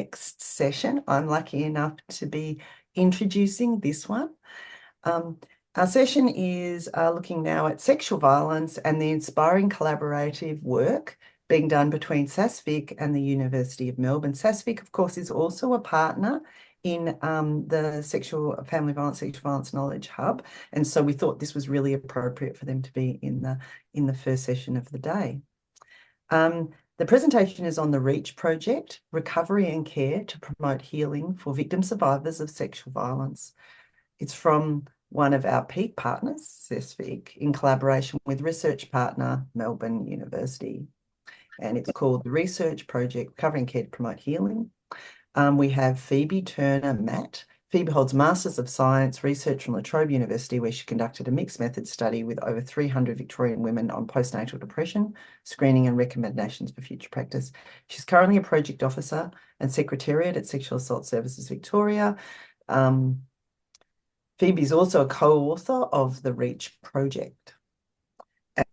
next session. I'm lucky enough to be introducing this one. Our session is looking now at sexual violence and the inspiring collaborative work being done between SASVic and the University of Melbourne. SASVic, of course, is also a partner in the Family Violence, Sexual Violence Knowledge Hub. And so we thought this was really appropriate for them to be in the first session of the day. The presentation is on the REACH project, Recovery and Care to Promote Healing for Victim Survivors of Sexual Violence. It's from one of our peak partners, SASVic, in collaboration with research partner, Melbourne University. And it's called the Research Project, Recovery and Care to Promote Healing. We have Phoebe Turner-Matt. Phoebe holds Masters of Science Research from La Trobe University, where she conducted a mixed method study with over 300 Victorian women on postnatal depression, screening and recommendations for future practice. She's currently a project officer and secretariat at Sexual Assault Services Victoria. Phoebe is also a co-author of the REACH project.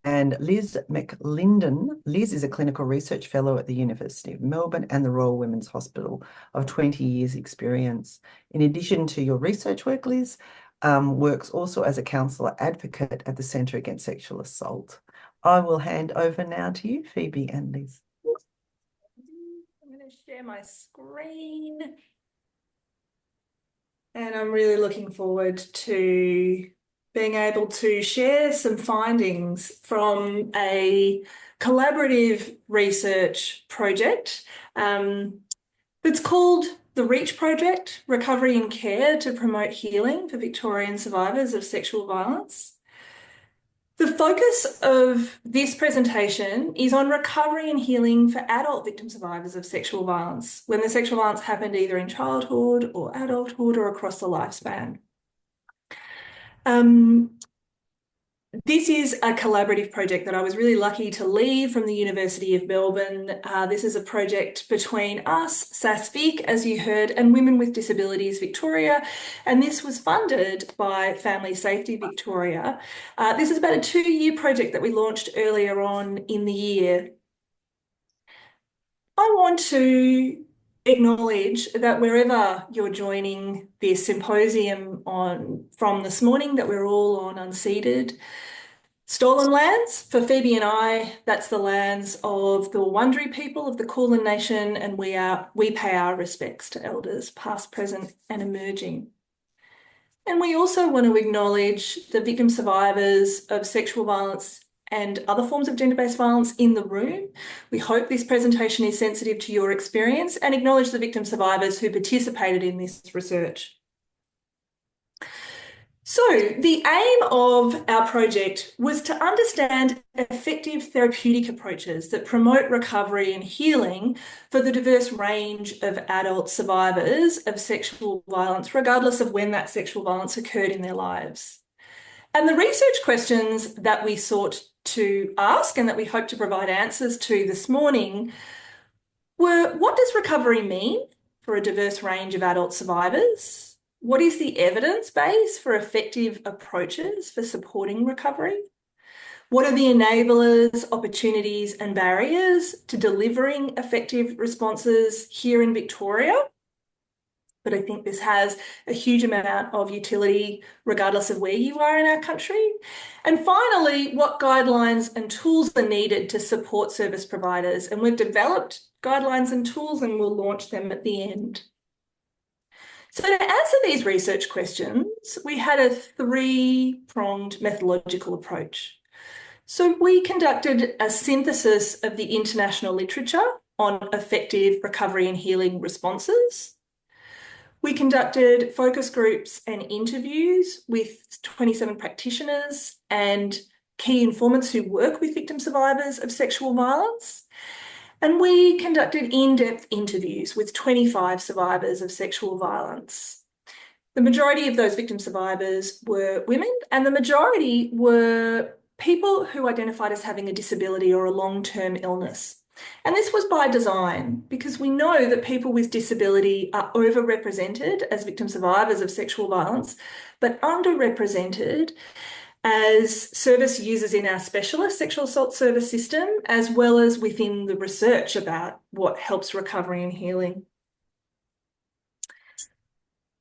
And Liz McLinden. Liz is a clinical research fellow at the University of Melbourne and the Royal Women's Hospital of 20 years experience. In addition to your research work, Liz works also as a counsellor advocate at the Centre Against Sexual Assault. I will hand over now to you, Phoebe and Liz. I'm going to share my screen. And I'm really looking forward to being able to share some findings from a collaborative research project that's called the REACH Project, Recovery and Care to Promote Healing for Victorian Survivors of Sexual Violence. The focus of this presentation is on recovery and healing for adult victim survivors of sexual violence, when the sexual violence happened either in childhood or adulthood or across the lifespan. This is a collaborative project that I was really lucky to lead from the University of Melbourne. This is a project between us, SASVic, as you heard, and Women with Disabilities Victoria, and this was funded by Family Safety Victoria. This is about a 2-year project that we launched earlier on in the year. I want to acknowledge that wherever you're joining this symposium from this morning, that we're all on unceded, stolen lands. For Phoebe and I, that's the lands of the Wurundjeri people of the Kulin Nation, and we pay our respects to elders past, present and emerging. And we also want to acknowledge the victim survivors of sexual violence and other forms of gender-based violence in the room. We hope this presentation is sensitive to your experience and acknowledge the victim survivors who participated in this research. So the aim of our project was to understand effective therapeutic approaches that promote recovery and healing for the diverse range of adult survivors of sexual violence, regardless of when that sexual violence occurred in their lives. And the research questions that we sought to ask and that we hope to provide answers to this morning were: what does recovery mean for a diverse range of adult survivors? What is the evidence base for effective approaches for supporting recovery? What are the enablers, opportunities and barriers to delivering effective responses here in Victoria? But I think this has a huge amount of utility regardless of where you are in our country. And finally, what guidelines and tools are needed to support service providers? And we've developed guidelines and tools and we'll launch them at the end. So to answer these research questions, we had a 3-pronged methodological approach. So we conducted a synthesis of the international literature on effective recovery and healing responses. We conducted focus groups and interviews with 27 practitioners and key informants who work with victim survivors of sexual violence. And we conducted in-depth interviews with 25 survivors of sexual violence. The majority of those victim survivors were women, and the majority were people who identified as having a disability or a long-term illness. And this was by design, because we know that people with disability are overrepresented as victim survivors of sexual violence, but underrepresented as service users in our specialist sexual assault service system, as well as within the research about what helps recovery and healing.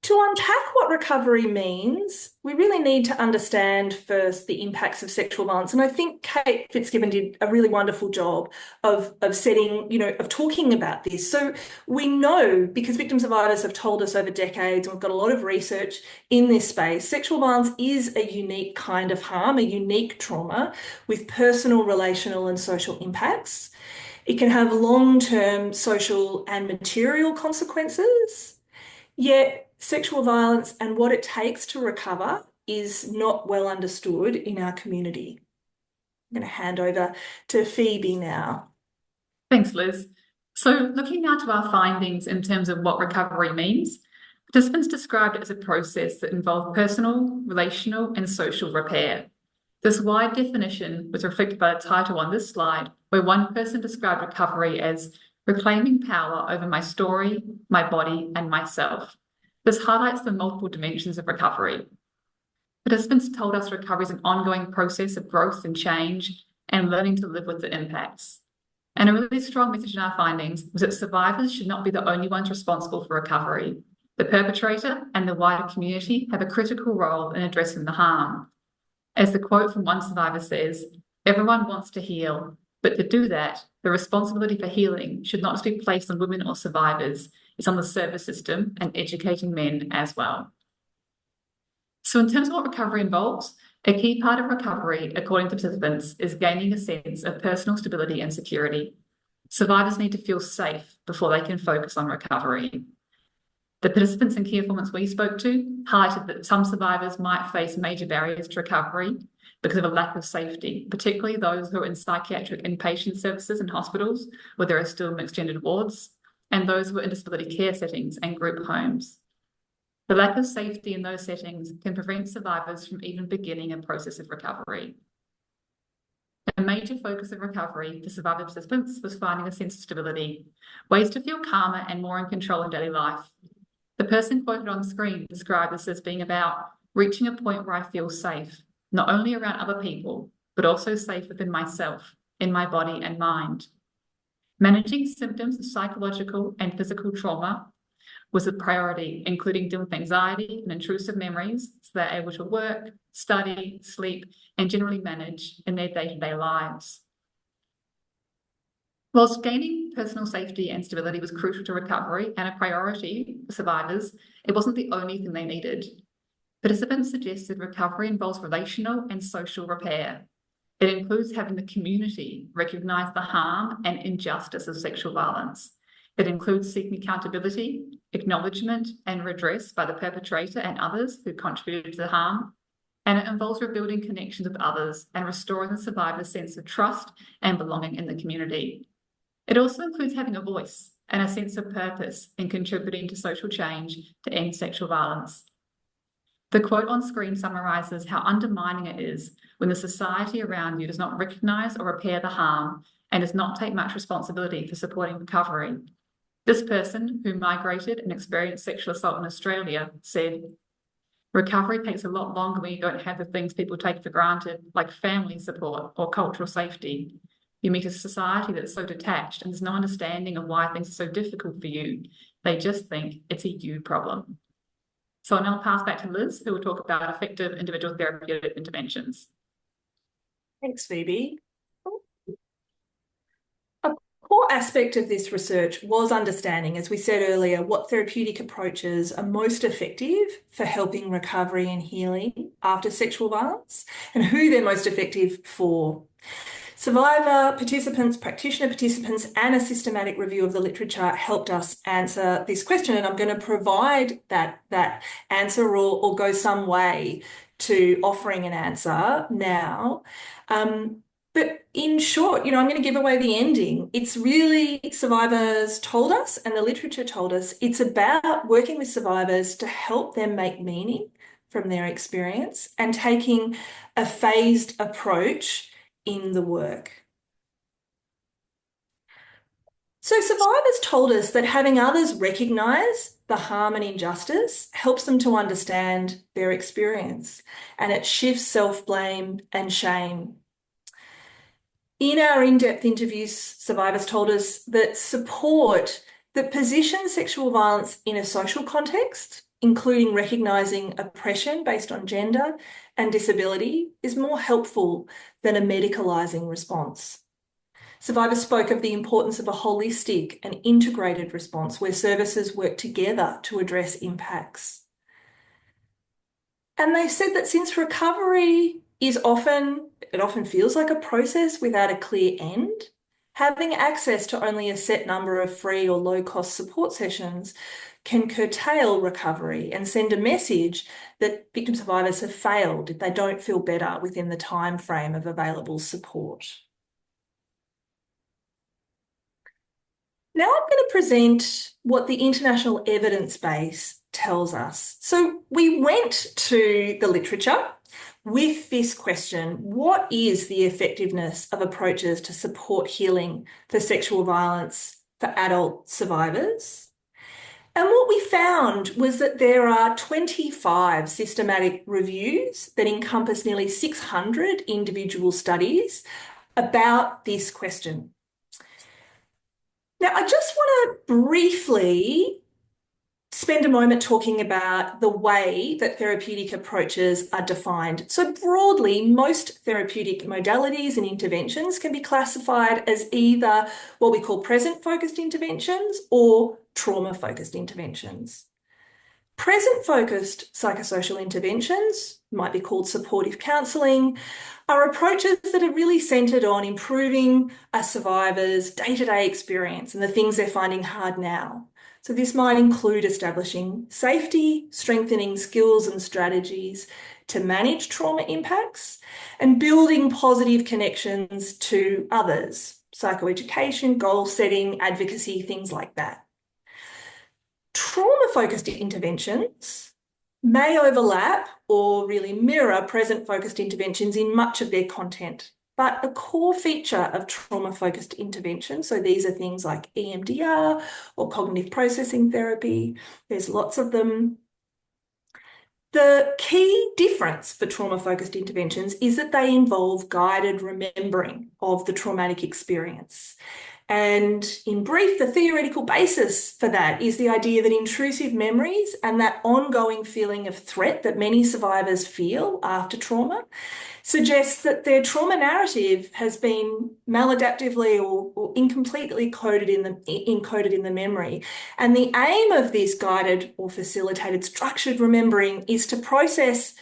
To unpack what recovery means, we really need to understand first the impacts of sexual violence. And I think Kate Fitzgibbon did a really wonderful job of setting, of talking about this. So we know, because victim survivors have told us over decades, and we've got a lot of research in this space, sexual violence is a unique kind of harm, a unique trauma with personal, relational, and social impacts. It can have long-term social and material consequences. Yet sexual violence and what it takes to recover is not well understood in our community. I'm going to hand over to Phoebe now. Thanks, Liz. So looking now to our findings in terms of what recovery means, participants described it as a process that involved personal, relational, and social repair. This wide definition was reflected by the title on this slide, where one person described recovery as reclaiming power over my story, my body, and myself. This highlights the multiple dimensions of recovery. Participants told us recovery is an ongoing process of growth and change and learning to live with the impacts. And a really strong message in our findings was that survivors should not be the only ones responsible for recovery. The perpetrator and the wider community have a critical role in addressing the harm. As the quote from one survivor says, "Everyone wants to heal, but to do that, the responsibility for healing should not just be placed on women or survivors, it's on the service system and educating men as well." So in terms of what recovery involves, a key part of recovery, according to participants, is gaining a sense of personal stability and security. Survivors need to feel safe before they can focus on recovery. The participants and key informants we spoke to highlighted that some survivors might face major barriers to recovery because of a lack of safety, particularly those who are in psychiatric inpatient services and hospitals where there are still mixed gendered wards, and those who are in disability care settings and group homes. The lack of safety in those settings can prevent survivors from even beginning a process of recovery. A major focus of recovery for survivor participants was finding a sense of stability, ways to feel calmer and more in control in daily life. The person quoted on screen described this as being about reaching a point where I feel safe, not only around other people, but also safe within myself, in my body and mind. Managing symptoms of psychological and physical trauma was a priority, including dealing with anxiety and intrusive memories, so they're able to work, study, sleep, and generally manage in their day-to-day lives. Whilst gaining personal safety and stability was crucial to recovery and a priority for survivors, it wasn't the only thing they needed. Participants suggested recovery involves relational and social repair. It includes having the community recognise the harm and injustice of sexual violence. It includes seeking accountability, acknowledgement, and redress by the perpetrator and others who contributed to the harm. And it involves rebuilding connections with others and restoring the survivor's sense of trust and belonging in the community. It also includes having a voice and a sense of purpose in contributing to social change to end sexual violence. The quote on screen summarises how undermining it is when the society around you does not recognise or repair the harm and does not take much responsibility for supporting recovery. This person, who migrated and experienced sexual assault in Australia, said, "Recovery takes a lot longer when you don't have the things people take for granted, like family support or cultural safety. You meet a society that's so detached and there's no understanding of why things are so difficult for you. They just think it's a you problem." So I'll now pass back to Liz, who will talk about effective individual therapeutic interventions. Thanks, Phoebe. A core aspect of this research was understanding, as we said earlier, what therapeutic approaches are most effective for helping recovery and healing after sexual violence and who they're most effective for. Survivor participants, practitioner participants, and a systematic review of the literature helped us answer this question, and I'm going to provide that answer or go some way to offering an answer now. But in short, I'm going to give away the ending. It's really, survivors told us and the literature told us, it's about working with survivors to help them make meaning from their experience and taking a phased approach in the work. So survivors told us that having others recognise the harm and injustice helps them to understand their experience, and it shifts self-blame and shame. In our in-depth interviews, survivors told us that support that positions sexual violence in a social context including recognising oppression based on gender and disability, is more helpful than a medicalising response. Survivors spoke of the importance of a holistic and integrated response where services work together to address impacts. And they said that since recovery is often feels like a process without a clear end, having access to only a set number of free or low-cost support sessions can curtail recovery and send a message that victim survivors have failed if they don't feel better within the time frame of available support. Now I'm going to present what the international evidence base tells us. So we went to the literature with this question: what is the effectiveness of approaches to support healing for sexual violence for adult survivors? And what we found was that there are 25 systematic reviews that encompass nearly 600 individual studies about this question. Now, I just want to briefly spend a moment talking about the way that therapeutic approaches are defined. So broadly, most therapeutic modalities and interventions can be classified as either what we call present-focused interventions or trauma-focused interventions. Present-focused psychosocial interventions, might be called supportive counselling, are approaches that are really centred on improving a survivor's day-to-day experience and the things they're finding hard now. So this might include establishing safety, strengthening skills and strategies to manage trauma impacts, and building positive connections to others, psychoeducation, goal setting, advocacy, things like that. Trauma-focused interventions may overlap or really mirror present-focused interventions in much of their content, but a core feature of trauma-focused intervention, so these are things like EMDR or cognitive processing therapy, there's lots of them. The key difference for trauma-focused interventions is that they involve guided remembering of the traumatic experience. And in brief, the theoretical basis for that is the idea that intrusive memories and that ongoing feeling of threat that many survivors feel after trauma suggests that their trauma narrative has been maladaptively or incompletely encoded in the memory. And the aim of this guided or facilitated structured remembering is to process,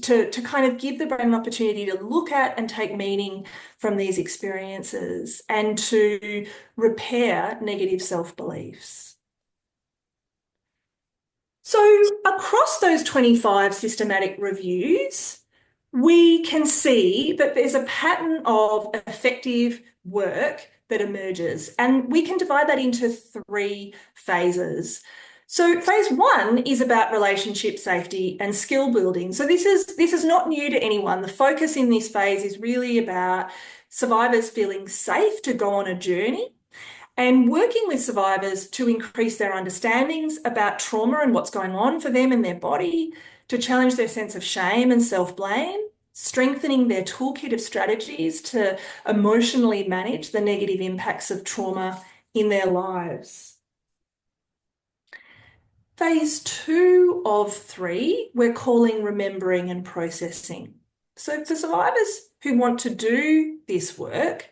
to kind of give the brain an opportunity to look at and take meaning from these experiences and to repair negative self-beliefs. So across those 25 systematic reviews, we can see that there's a pattern of effective work that emerges, and we can divide that into 3 phases. So phase 1 is about relationship safety and skill building. So this is not new to anyone. The focus in this phase is really about survivors feeling safe to go on a journey and working with survivors to increase their understandings about trauma and what's going on for them in their body, to challenge their sense of shame and self-blame, strengthening their toolkit of strategies to emotionally manage the negative impacts of trauma in their lives. Phase 2 of 3, we're calling remembering and processing. So for survivors who want to do this work,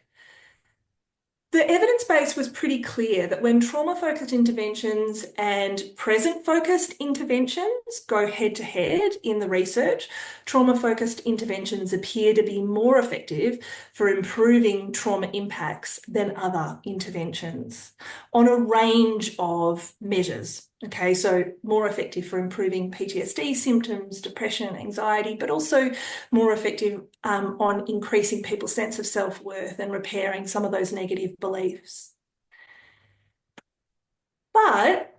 the evidence base was pretty clear that when trauma-focused interventions and present-focused interventions go head-to-head in the research, trauma-focused interventions appear to be more effective for improving trauma impacts than other interventions on a range of measures. Okay, so more effective for improving PTSD symptoms, depression, anxiety, but also more effective on increasing people's sense of self-worth and repairing some of those negative beliefs. But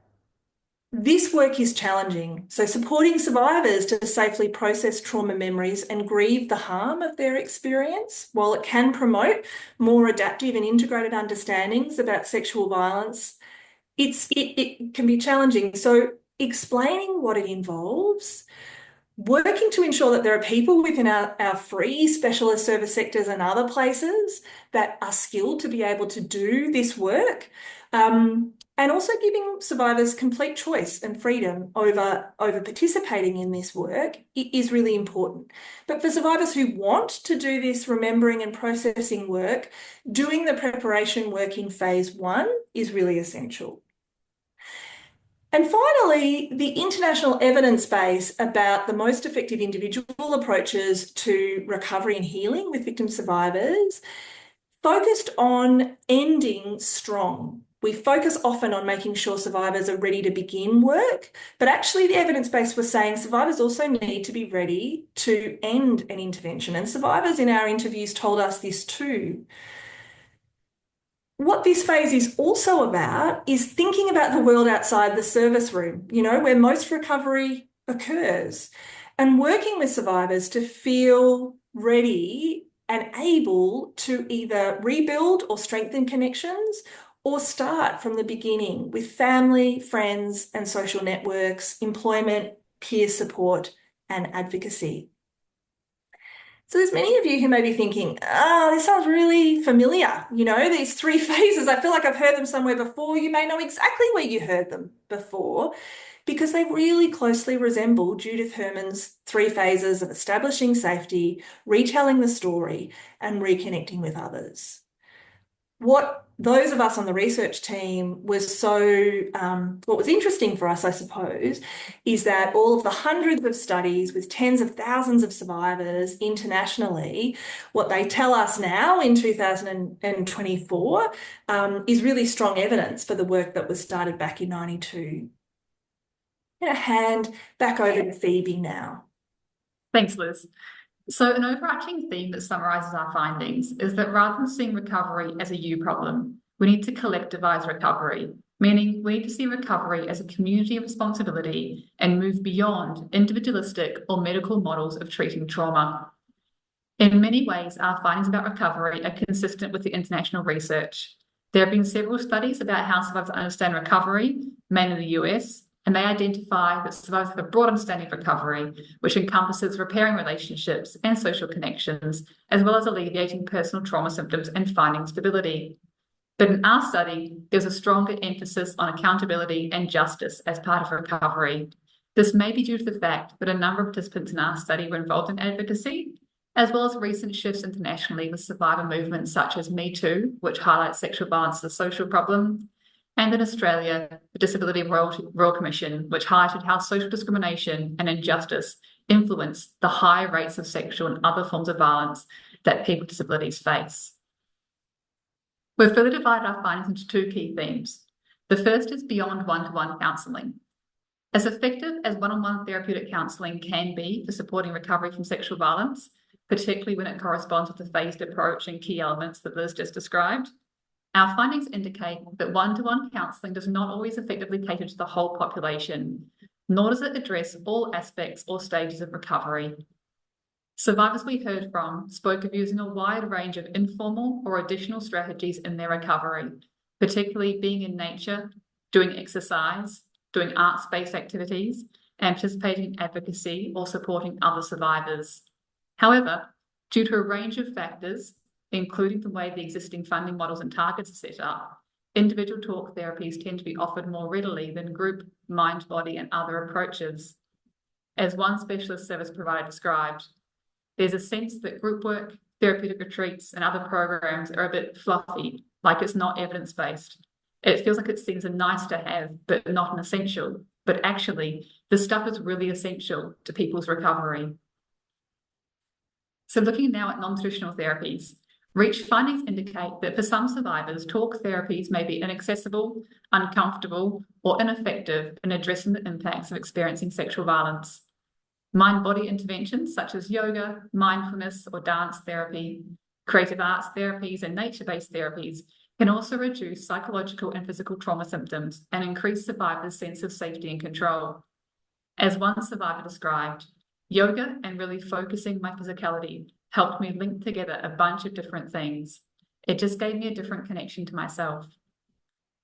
this work is challenging. So supporting survivors to safely process trauma memories and grieve the harm of their experience, while it can promote more adaptive and integrated understandings about sexual violence, it can be challenging. So explaining what it involves, working to ensure that there are people within our free specialist service sectors and other places that are skilled to be able to do this work, and also giving survivors complete choice and freedom over participating in this work is really important. But for survivors who want to do this remembering and processing work, doing the preparation work in phase 1 is really essential. And finally, the international evidence base about the most effective individual approaches to recovery and healing with victim survivors focused on ending strong. We focus often on making sure survivors are ready to begin work, but actually the evidence base was saying survivors also need to be ready to end an intervention. And survivors in our interviews told us this too. What this phase is also about is thinking about the world outside the service room, where most recovery occurs, and working with survivors to feel ready and able to either rebuild or strengthen connections or start from the beginning with family, friends, and social networks, employment, peer support, and advocacy. So there's many of you who may be thinking, this sounds really familiar, these 3 phases. I feel like I've heard them somewhere before. You may know exactly where you heard them before because they really closely resemble Judith Herman's 3 phases of establishing safety, retelling the story, and reconnecting with others. What those of us on the research team was what was interesting for us, I suppose, is that all of the hundreds of studies with tens of thousands of survivors internationally, what they tell us now in 2024 is really strong evidence for the work that was started back in 92. I'm going to hand back over to Phoebe now. Thanks, Liz. So an overarching theme that summarises our findings is that rather than seeing recovery as a you problem, we need to collectivise recovery, meaning we need to see recovery as a community responsibility and move beyond individualistic or medical models of treating trauma. In many ways, our findings about recovery are consistent with the international research. There have been several studies about how survivors understand recovery, mainly in the US, and they identify that survivors have a broad understanding of recovery, which encompasses repairing relationships and social connections, as well as alleviating personal trauma symptoms and finding stability. But in our study, there's a stronger emphasis on accountability and justice as part of recovery. This may be due to the fact that a number of participants in our study were involved in advocacy, as well as recent shifts internationally with survivor movements such as Me Too, which highlights sexual violence as a social problem, and in Australia, the Disability Royal Commission, which highlighted how social discrimination and injustice influence the high rates of sexual and other forms of violence that people with disabilities face. We've further divided our findings into 2 key themes. The first is beyond one-to-one counselling. As effective as one-on-one therapeutic counselling can be for supporting recovery from sexual violence, particularly when it corresponds with the phased approach and key elements that Liz just described, our findings indicate that one-to-one counselling does not always effectively cater to the whole population, nor does it address all aspects or stages of recovery. Survivors we heard from spoke of using a wide range of informal or additional strategies in their recovery, particularly being in nature, doing exercise, doing arts-based activities, and participating in advocacy or supporting other survivors. However, due to a range of factors, including the way the existing funding models and targets are set up, individual talk therapies tend to be offered more readily than group, mind, body, and other approaches. As one specialist service provider described, there's a sense that group work, therapeutic retreats, and other programs are a bit fluffy, like it's not evidence-based. It feels like it seems a nice to have, but not an essential. But actually, this stuff is really essential to people's recovery. So looking now at non-traditional therapies, REACH findings indicate that for some survivors, talk therapies may be inaccessible, uncomfortable, or ineffective in addressing the impacts of experiencing sexual violence. Mind-body interventions such as yoga, mindfulness, or dance therapy, creative arts therapies, and nature-based therapies can also reduce psychological and physical trauma symptoms and increase survivors' sense of safety and control. As one survivor described, yoga and really focusing my physicality helped me link together a bunch of different things. It just gave me a different connection to myself.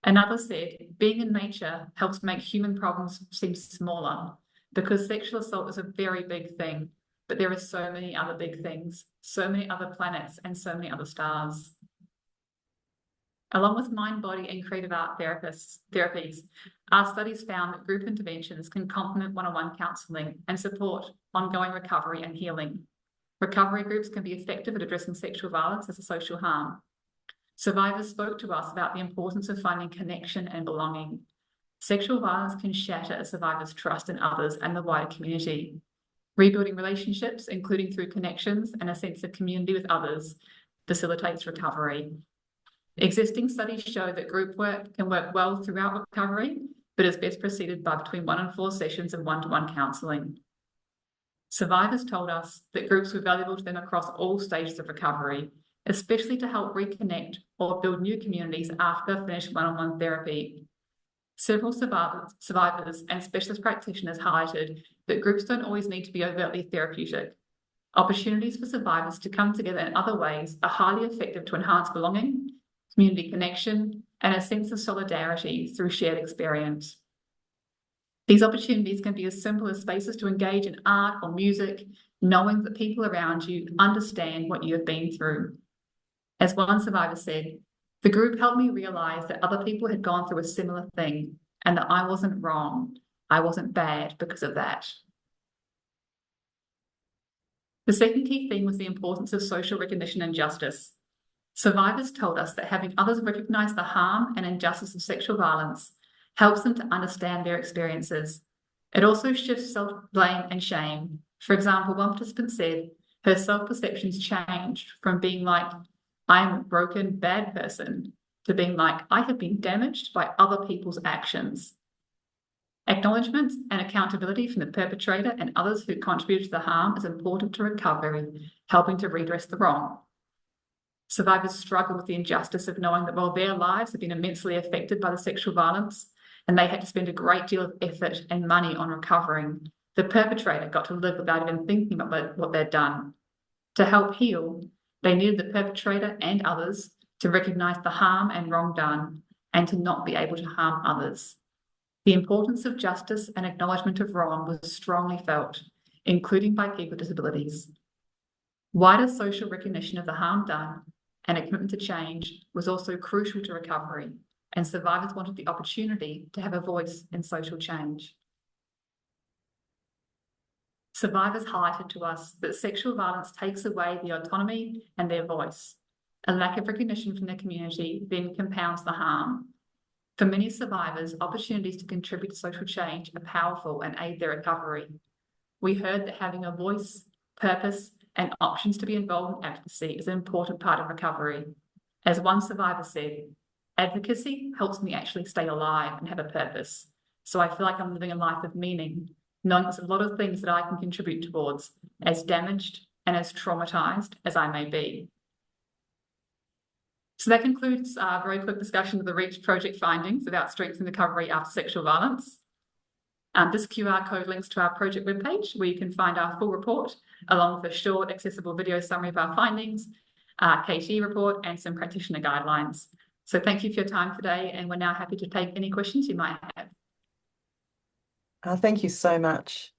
Another said, being in nature helps make human problems seem smaller because sexual assault is a very big thing, but there are so many other big things, so many other planets, and so many other stars. Along with mind, body, and creative art therapies, our studies found that group interventions can complement one-on-one counselling and support ongoing recovery and healing. Recovery groups can be effective at addressing sexual violence as a social harm. Survivors spoke to us about the importance of finding connection and belonging. Sexual violence can shatter a survivor's trust in others and the wider community. Rebuilding relationships, including through connections and a sense of community with others, facilitates recovery. Existing studies show that group work can work well throughout recovery, but is best preceded by between 1 and 4 sessions of one-to-one counselling. Survivors told us that groups were valuable to them across all stages of recovery, especially to help reconnect or build new communities after finished one-on-one therapy. Several survivors and specialist practitioners highlighted that groups don't always need to be overtly therapeutic. Opportunities for survivors to come together in other ways are highly effective to enhance belonging, community connection, and a sense of solidarity through shared experience. These opportunities can be as simple as spaces to engage in art or music, knowing that people around you understand what you have been through. As one survivor said, the group helped me realise that other people had gone through a similar thing and that I wasn't wrong, I wasn't bad because of that. The second key theme was the importance of social recognition and justice. Survivors told us that having others recognise the harm and injustice of sexual violence helps them to understand their experiences. It also shifts self-blame and shame. For example, one participant said her self-perceptions changed from being like, I'm a broken, bad person, to being like, I have been damaged by other people's actions. Acknowledgement and accountability from the perpetrator and others who contributed to the harm is important to recovery, helping to redress the wrong. Survivors struggle with the injustice of knowing that while their lives have been immensely affected by the sexual violence and they had to spend a great deal of effort and money on recovering, the perpetrator got to live without even thinking about what they'd done. To help heal, they needed the perpetrator and others to recognise the harm and wrong done and to not be able to harm others. The importance of justice and acknowledgement of wrong was strongly felt, including by people with disabilities. Wider social recognition of the harm done and a commitment to change was also crucial to recovery, and survivors wanted the opportunity to have a voice in social change. Survivors highlighted to us that sexual violence takes away the autonomy and their voice. A lack of recognition from their community then compounds the harm. For many survivors, opportunities to contribute to social change are powerful and aid their recovery. We heard that having a voice, purpose, and options to be involved in advocacy is an important part of recovery. As one survivor said, advocacy helps me actually stay alive and have a purpose. So I feel like I'm living a life of meaning, knowing there's a lot of things that I can contribute towards, as damaged and as traumatised as I may be. So that concludes a very quick discussion of the REACH project findings about strengthening recovery after sexual violence. This QR code links to our project webpage where you can find our full report along with a short accessible video summary of our findings, KT report and some practitioner guidelines. So thank you for your time today, and we're now happy to take any questions you might have. Thank you so much,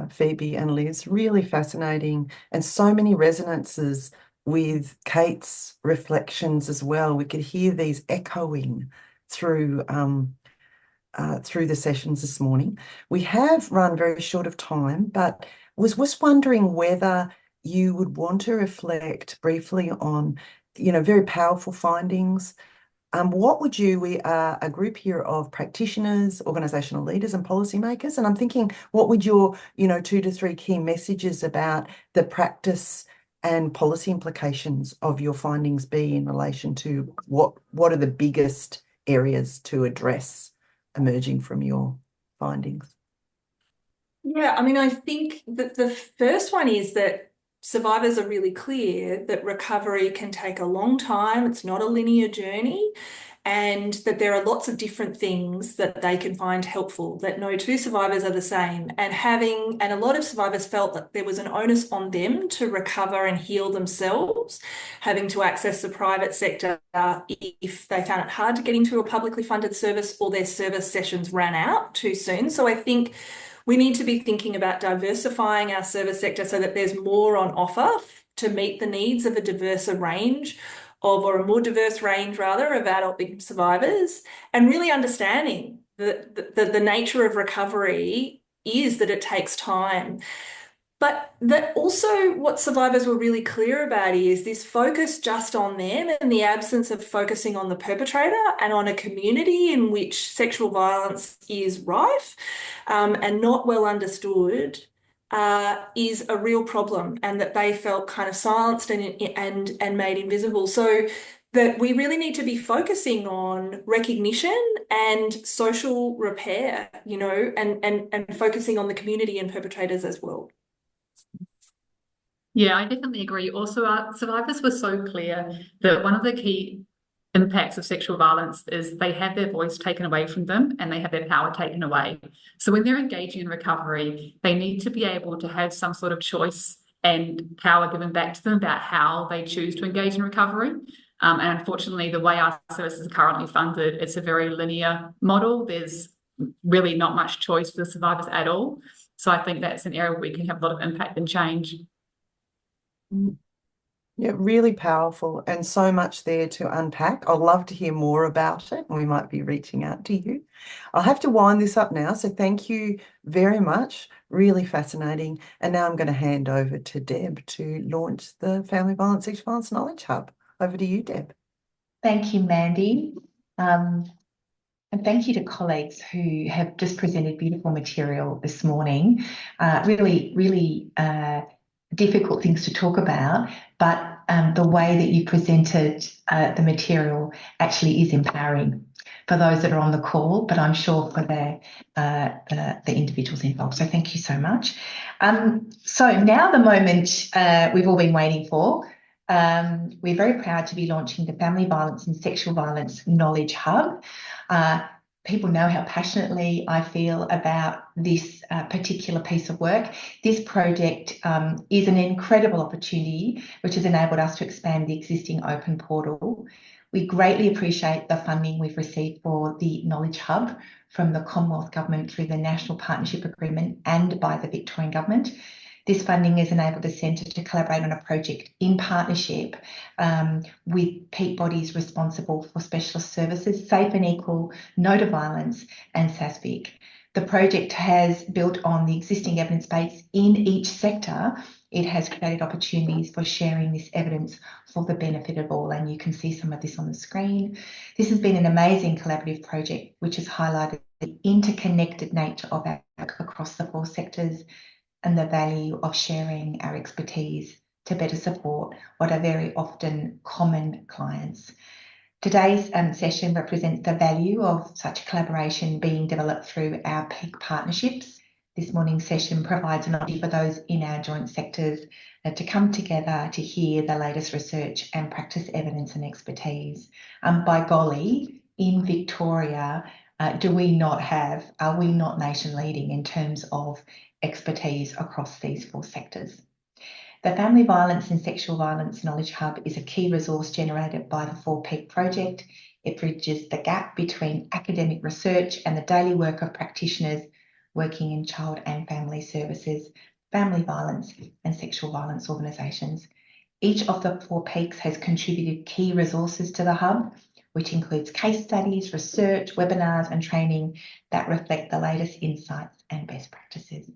Phoebe and Liz. Really fascinating, and so many resonances with Kate's reflections as well. We could hear these echoing through the sessions this morning. We have run very short of time, but was wondering whether you would want to reflect briefly on, very powerful findings. What would you, we are a group here of practitioners, organisational leaders and policymakers, and I'm thinking, what would your, 2 to 3 key messages about the practice and policy implications of your findings be in relation to what are the biggest areas to address emerging from your findings? Yeah, I mean, I think that the first one is that survivors are really clear that recovery can take a long time. It's not a linear journey, and that there are lots of different things that they can find helpful, that no 2 survivors are the same. And a lot of survivors felt that there was an onus on them to recover and heal themselves, having to access the private sector if they found it hard to get into a publicly funded service or their service sessions ran out too soon. So I think we need to be thinking about diversifying our service sector so that there's more on offer to meet the needs of a diverse range or a more diverse range rather of adult victim survivors, and really understanding the nature of recovery is that it takes time. But that also what survivors were really clear about is this focus just on them and the absence of focusing on the perpetrator and on a community in which sexual violence is rife and not well understood is a real problem, and that they felt kind of silenced and made invisible. So that we really need to be focusing on recognition and social repair, you know, and focusing on the community and perpetrators as well. Yeah, I definitely agree. Also, our survivors were so clear that one of the key impacts of sexual violence is they have their voice taken away from them and they have their power taken away. So when they're engaging in recovery, they need to be able to have some sort of choice and power given back to them about how they choose to engage in recovery. And unfortunately, the way our services are currently funded, it's a very linear model. There's really not much choice for the survivors at all. So I think that's an area where we can have a lot of impact and change. Yeah, really powerful and so much there to unpack. I'd love to hear more about it, and we might be reaching out to you. I'll have to wind this up now, so thank you very much. Really fascinating. And now I'm going to hand over to Deb to launch the Family Violence, Sexual Violence Knowledge Hub. Over to you, Deb. Thank you, Mandy. And thank you to colleagues who have just presented beautiful material this morning. Really difficult things to talk about, but the way that you presented the material actually is empowering for those that are on the call, but I'm sure for the individuals involved. So thank you so much. So now the moment we've all been waiting for. We're very proud to be launching the Family Violence and Sexual Violence Knowledge Hub. People know how passionately I feel about this particular piece of work. This project is an incredible opportunity which has enabled us to expand the existing open portal. We greatly appreciate the funding we've received for the Knowledge Hub from the Commonwealth Government through the National Partnership Agreement and by the Victorian Government. This funding has enabled the Centre to collaborate on a project in partnership with peak bodies responsible for specialist services, Safe and Equal, No to Violence and SASVic. The project has built on the existing evidence base in each sector. It has created opportunities for sharing this evidence for the benefit of all, and you can see some of this on the screen. This has been an amazing collaborative project which has highlighted the interconnected nature of our work across the 4 sectors and the value of sharing our expertise to better support what are very often common clients. Today's session represents the value of such collaboration being developed through our peak partnerships. This morning's session provides an opportunity for those in our joint sectors to come together to hear the latest research and practice evidence and expertise. By golly, in Victoria, are we not nation leading in terms of expertise across these 4 sectors? The Family Violence and Sexual Violence Knowledge Hub is a key resource generated by the 4Peak project. It bridges the gap between academic research and the daily work of practitioners working in child and family services, family violence and sexual violence organisations. Each of the 4 peaks has contributed key resources to the hub, which includes case studies, research, webinars and training that reflect the latest insights and best practices.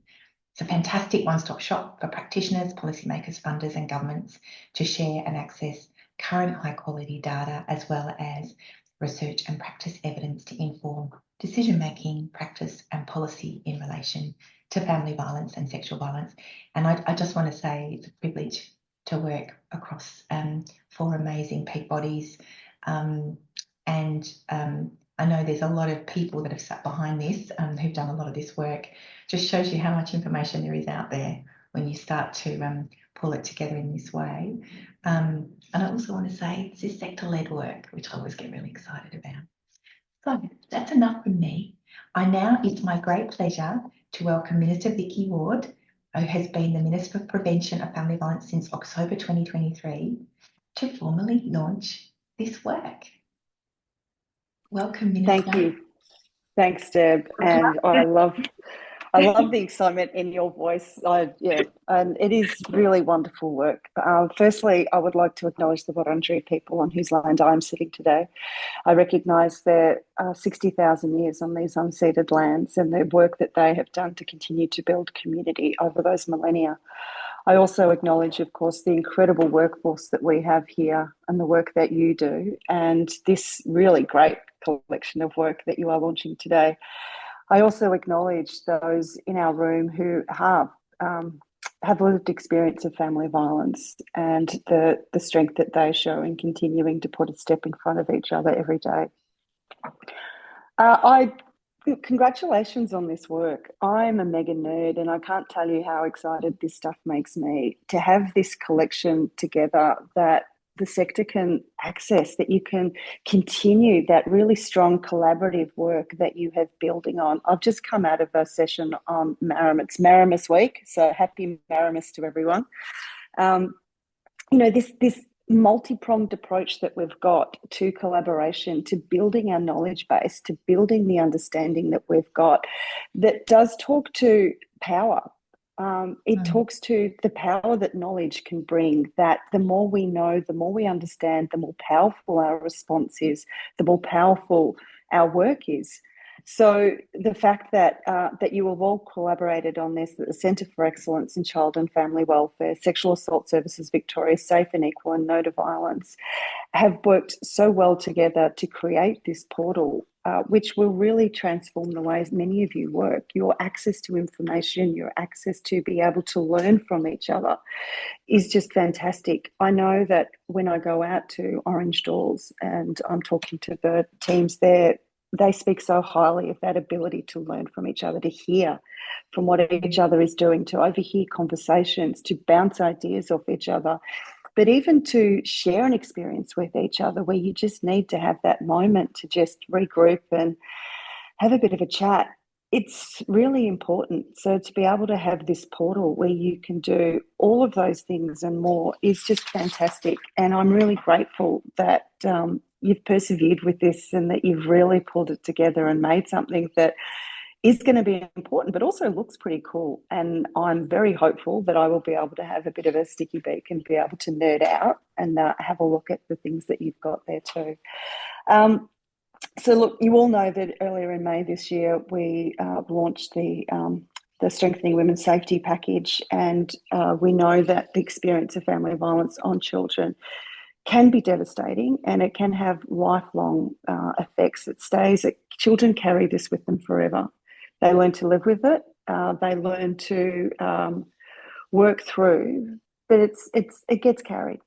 It's a fantastic one-stop shop for practitioners, policymakers, funders and governments to share and access current high-quality data as well as research and practice evidence to inform decision-making, practice and policy in relation to family violence and sexual violence. And I just want to say it's a privilege to work across 4 amazing peak bodies. I know there's a lot of people that have sat behind this who've done a lot of this work. Just shows you how much information there is out there when you start to pull it together in this way. And I also want to say it's this sector-led work, which I always get really excited about. So that's enough from me. It's my great pleasure to welcome Minister Vicki Ward, who has been the Minister for Prevention of Family Violence since October 2023, to formally launch this work. Welcome, Minister. Thank you. Thanks, Deb. And I I love the excitement in your voice. Yeah, and it is really wonderful work. Firstly, I would like to acknowledge the Wurundjeri people on whose land I am sitting today. I recognise their 60,000 years on these unceded lands and the work that they have done to continue to build community over those millennia. I also acknowledge, of course, the incredible workforce that we have here and the work that you do, and this really great collection of work that you are launching today. I also acknowledge those in our room who have lived experience of family violence and the strength that they show in continuing to put a step in front of each other every day. Congratulations on this work. I'm a mega nerd and I can't tell you how excited this stuff makes me to have this collection together that the sector can access, that you can continue that really strong collaborative work that you have building on. I've just come out of a session on Marram. It's Marramas Week, so happy Marramas to everyone. This multi-pronged approach that we've got to collaboration, to building our knowledge base, to building the understanding that we've got, that does talk to power. It talks to the power that knowledge can bring, that the more we know, the more we understand, the more powerful our response is, the more powerful our work is. So the fact that you have all collaborated on this, that the Centre for Excellence in Child and Family Welfare, Sexual Assault Services Victoria, Safe and Equal and No to Violence, have worked so well together to create this portal, which will really transform the ways many of you work. Your access to information, your access to be able to learn from each other is just fantastic. I know that when I go out to Orange Doors and I'm talking to the teams there, they speak so highly of that ability to learn from each other, to hear from what each other is doing, to overhear conversations, to bounce ideas off each other, but even to share an experience with each other where you just need to have that moment to just regroup and have a bit of a chat. It's really important. So to be able to have this portal where you can do all of those things and more is just fantastic. And I'm really grateful that you've persevered with this and that you've really pulled it together and made something that is going to be important, but also looks pretty cool. And I'm very hopeful that I will be able to have a bit of a sticky beak and be able to nerd out and have a look at the things that you've got there too. So look, you all know that earlier in May this year, we launched the Strengthening Women's Safety package, and we know that the experience of family violence on children can be devastating and it can have lifelong effects. Children carry this with them forever. They learn to live with it. They learn to work through, but it gets carried.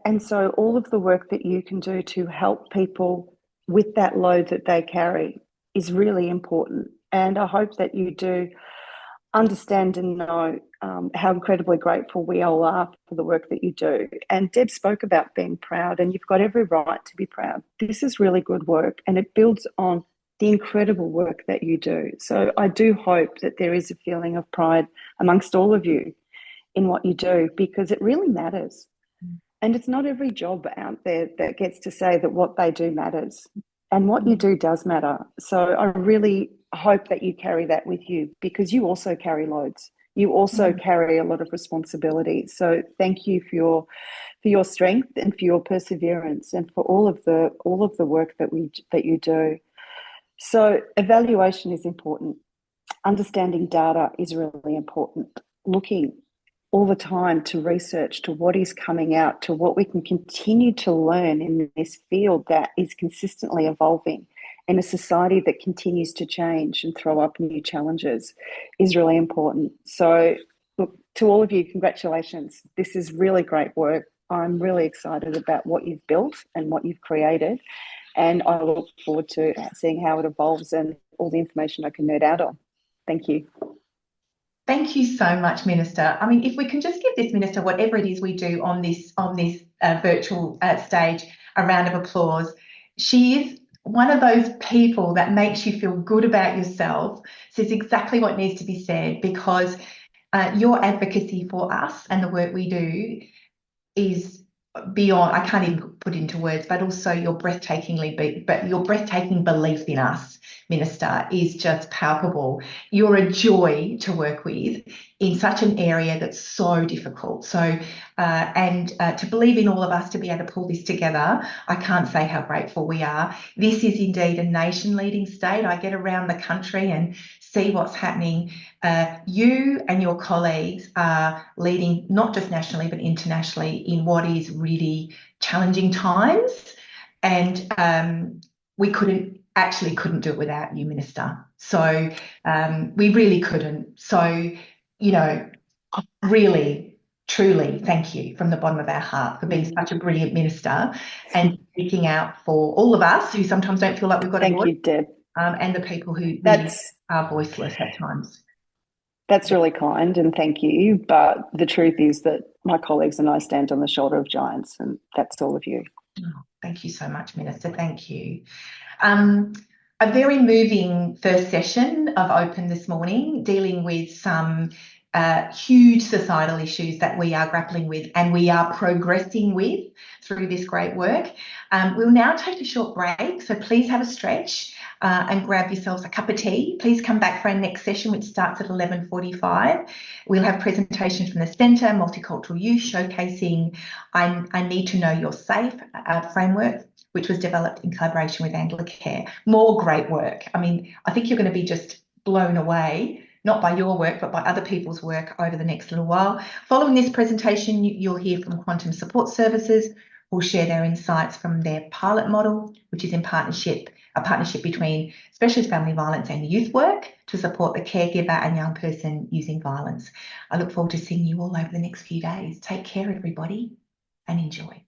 And so all of the work that you can do to help people with that load that they carry is really important. And I hope that you do understand and know how incredibly grateful we all are for the work that you do. And Deb spoke about being proud, and you've got every right to be proud. This is really good work, and it builds on the incredible work that you do. So I do hope that there is a feeling of pride amongst all of you in what you do, because it really matters. And it's not every job out there that gets to say that what they do matters, and what you do does matter. So I really hope that you carry that with you, because you also carry loads. You also carry a lot of responsibility. So thank you for your strength and for your perseverance and for all of the work that you do. So evaluation is important. Understanding data is really important. Looking all the time to research, to what is coming out, to what we can continue to learn in this field that is consistently evolving in a society that continues to change and throw up new challenges is really important. So look, to all of you, congratulations. This is really great work. I'm really excited about what you've built and what you've created. And I look forward to seeing how it evolves and all the information I can nerd out on. Thank you. Thank you so much, Minister. I mean, if we can just give this Minister, whatever it is we do on this virtual stage, a round of applause. She is one of those people that makes you feel good about yourself, says exactly what needs to be said, because your advocacy for us and the work we do is beyond, I can't even put into words, but also your breathtaking belief in us, Minister, is just palpable. You're a joy to work with in such an area that's so difficult. So, to believe in all of us to be able to pull this together, I can't say how grateful we are. This is indeed a nation-leading state. I get around the country and see what's happening. You and your colleagues are leading not just nationally but internationally in what is really challenging times, and we couldn't do it without you, Minister. So we really couldn't. So, really, truly, thank you from the bottom of our heart for being such a brilliant minister and speaking out for all of us who sometimes don't feel like we've got a voice. Thank you, Deb. And the people who really are voiceless at times. That's really kind, and thank you. But the truth is that my colleagues and I stand on the shoulder of giants, and that's all of you. Oh, thank you so much, Minister. Thank you. A very moving first session of Open this morning, dealing with some huge societal issues that we are grappling with and we are progressing with through this great work. We'll now take a short break, so please have a stretch and grab yourselves a cup of tea. Please come back for our next session, which starts at 11:45. We'll have presentations from the Centre, Multicultural Youth, showcasing I Need to Know You're Safe framework, which was developed in collaboration with Anglicare. More great work. I mean, I think you're going to be just blown away, not by your work, but by other people's work over the next little while. Following this presentation, you'll hear from Quantum Support Services, who will share their insights from their pilot model, which is a partnership between specialist family violence and youth work to support the caregiver and young person using violence. I look forward to seeing you all over the next few days. Take care, everybody, and enjoy.